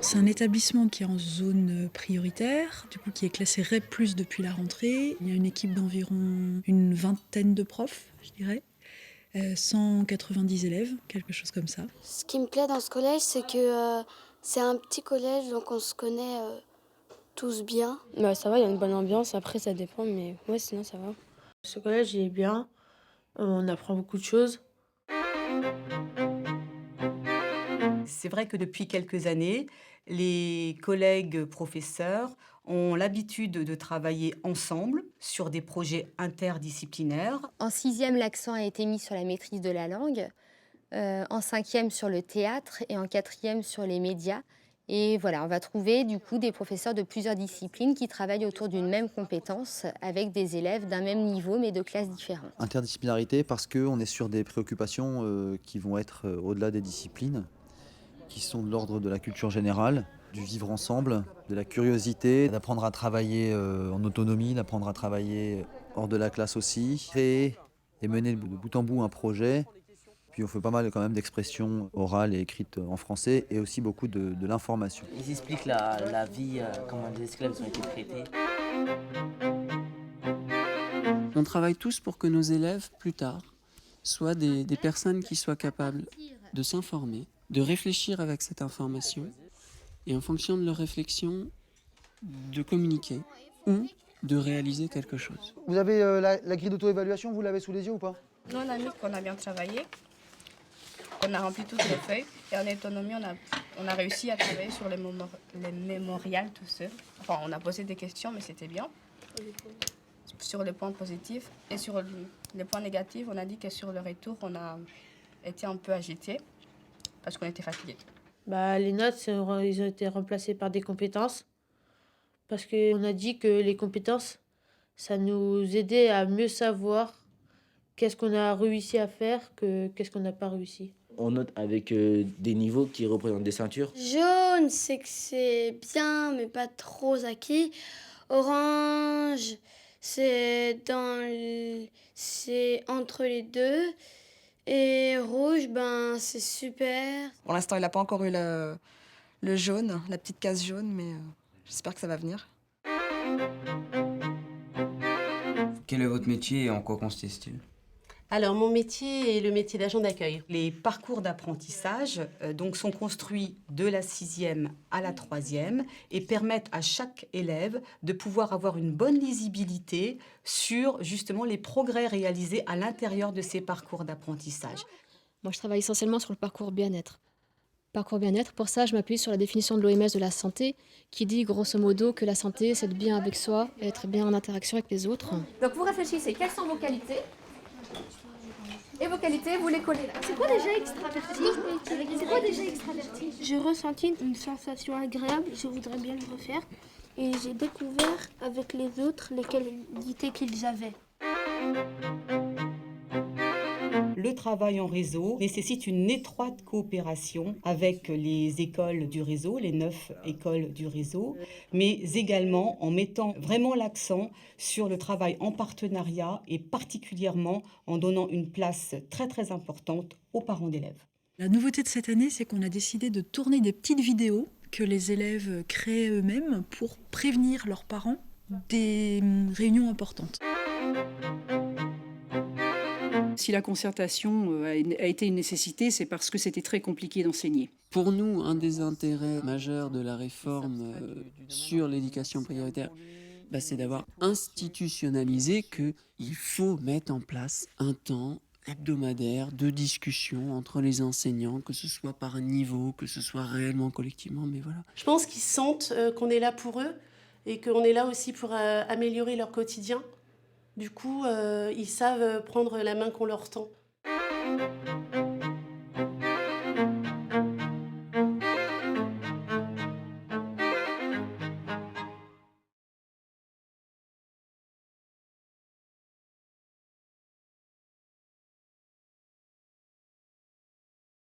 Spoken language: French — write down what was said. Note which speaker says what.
Speaker 1: C'est un établissement qui est en zone prioritaire, du coup qui est classé REP+ depuis la rentrée. Il y a une équipe d'environ une vingtaine de profs, je dirais. 190 élèves, quelque chose comme ça.
Speaker 2: Ce qui me plaît dans ce collège, c'est que c'est un petit collège, donc on se connaît tous bien.
Speaker 3: Bah, ça va, il y a une bonne ambiance, après ça dépend, mais ouais, sinon ça va.
Speaker 4: Ce collège, il est bien, on apprend beaucoup de choses.
Speaker 5: C'est vrai que depuis quelques années, les collègues professeurs ont l'habitude de travailler ensemble sur des projets interdisciplinaires.
Speaker 6: En sixième, l'accent a été mis sur la maîtrise de la langue, en cinquième sur le théâtre et en quatrième sur les médias. Et voilà, on va trouver du coup des professeurs de plusieurs disciplines qui travaillent autour d'une même compétence avec des élèves d'un même niveau mais de classes différentes.
Speaker 7: Interdisciplinarité parce qu'on est sur des préoccupations qui vont être au-delà des disciplines, qui sont de l'ordre de la culture générale, du vivre ensemble, de la curiosité, d'apprendre à travailler en autonomie, d'apprendre à travailler hors de la classe aussi, créer et mener de bout en bout un projet. Puis on fait pas mal quand même d'expressions orales et écrites en français et aussi beaucoup de l'information.
Speaker 8: Ils expliquent la vie, comment les esclaves ont été traités.
Speaker 9: On travaille tous pour que nos élèves, plus tard, soient des personnes qui soient capables de s'informer, de réfléchir avec cette information et en fonction de leur réflexion, de communiquer ou de réaliser quelque chose.
Speaker 10: Vous avez la grille d'auto-évaluation, vous l'avez sous les yeux ou pas?
Speaker 11: Nous, on a mis qu'on a bien travaillé, qu'on a rempli toutes les feuilles et en autonomie, on a réussi à travailler sur les mémorials tout seul. Enfin, on a posé des questions, mais c'était bien. Sur les points positifs et sur les points négatifs, on a dit que sur le retour, on a été un peu agité parce qu'on était fatigué.
Speaker 4: Bah, les notes, ils ont été remplacés par des compétences. Parce qu'on a dit que les compétences, ça nous aidait à mieux savoir qu'est-ce qu'on a réussi à faire que qu'est-ce qu'on n'a pas réussi.
Speaker 8: On note avec des niveaux qui représentent des ceintures.
Speaker 2: Jaune, c'est que c'est bien, mais pas trop acquis. Orange, c'est entre les deux. Et rouge, ben c'est super.
Speaker 12: Pour l'instant, il n'a pas encore eu le jaune, la petite case jaune, mais j'espère que ça va venir.
Speaker 13: Quel est votre métier et en quoi consiste-t-il?
Speaker 14: Alors, mon métier est le métier d'agent d'accueil.
Speaker 5: Les parcours d'apprentissage donc sont construits de la 6e à la 3e et permettent à chaque élève de pouvoir avoir une bonne lisibilité sur justement les progrès réalisés à l'intérieur de ces parcours d'apprentissage.
Speaker 3: Moi, je travaille essentiellement sur le parcours bien-être. Parcours bien-être, pour ça, je m'appuie sur la définition de l'OMS de la santé, qui dit grosso modo que la santé, c'est être bien avec soi et être bien en interaction avec les autres.
Speaker 15: Donc vous réfléchissez, quelles sont vos qualités? Et vos qualités, vous les collez là.
Speaker 16: C'est quoi déjà extraverti?
Speaker 17: J'ai ressenti une sensation agréable, je voudrais bien le refaire. Et j'ai découvert avec les autres les qualités qu'ils avaient.
Speaker 5: Le travail en réseau nécessite une étroite coopération avec les écoles du réseau, les 9 écoles du réseau, mais également en mettant vraiment l'accent sur le travail en partenariat et particulièrement en donnant une place très très importante aux parents d'élèves.
Speaker 1: La nouveauté de cette année, c'est qu'on a décidé de tourner des petites vidéos que les élèves créent eux-mêmes pour prévenir leurs parents des réunions importantes.
Speaker 18: Si la concertation a été une nécessité, c'est parce que c'était très compliqué d'enseigner.
Speaker 9: Pour nous, un des intérêts majeurs de la réforme sur l'éducation prioritaire, c'est d'avoir institutionnalisé qu'il faut mettre en place un temps hebdomadaire de discussion entre les enseignants, que ce soit par niveau, que ce soit réellement collectivement, mais voilà.
Speaker 14: Je pense qu'ils sentent qu'on est là pour eux et qu'on est là aussi pour améliorer leur quotidien. Du coup, ils savent prendre la main qu'on leur tend.